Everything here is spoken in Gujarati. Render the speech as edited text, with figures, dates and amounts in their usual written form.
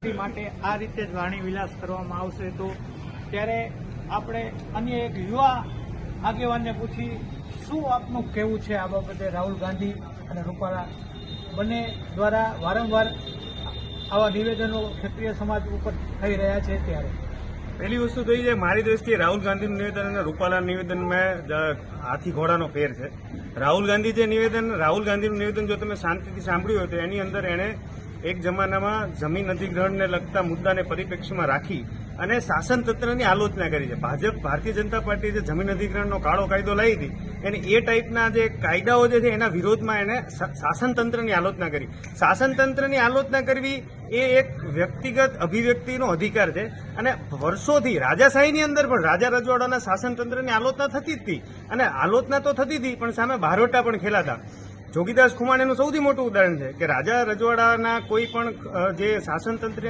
માટે આ રીતે જ વાણી વિલાસ કરવામાં આવશે તો ત્યારે આપણે અન્ય એક યુવા આગેવાનને પૂછી શું આપનું કહેવું છે આ બાબતે? રાહુલ ગાંધી અને રૂપાલા બંને દ્વારા વારંવાર આવા નિવેદનો ક્ષત્રિય સમાજ ઉપર થઈ રહ્યા છે ત્યારે પહેલી વસ્તુ તો એ છે, મારી દ્રષ્ટિએ રાહુલ ગાંધીનું નિવેદન અને રૂપાલાનું નિવેદનમાં હાથી ઘોડાનો ફેર છે. રાહુલ ગાંધીનું નિવેદન જો તમે શાંતિથી સાંભળ્યું હોય તો એની અંદર એણે એક જમાનામાં જમીન અધિગ્રહણને લગતા મુદ્દાને પરિપ્રેક્ષીમાં રાખી અને શાસન તંત્રની આલોચના કરી છે. ભારતીય જનતા પાર્ટીએ જે જમીન અધિગ્રહણનો કાળો કાયદો લાવી હતી એને એ ટાઈપના જે કાયદાઓ જે છે એના વિરોધમાં એને શાસન તંત્રની આલોચના કરી. શાસન તંત્રની આલોચના કરવી એ એક વ્યક્તિગત અભિવ્યક્તિનો અધિકાર છે અને વર્ષોથી રાજાશાહીની અંદર પણ રાજા રજવાડાના શાસન તંત્રની આલોચના થતી જ હતી અને આલોચના તો થતી હતી પણ સામે બારોટા પણ ખેલાતા. જોગીદાસ ખુમાણ એનું સૌથી મોટું ઉદાહરણ છે કે રાજા રજવાડાના કોઈ પણ જે શાસન તંત્ર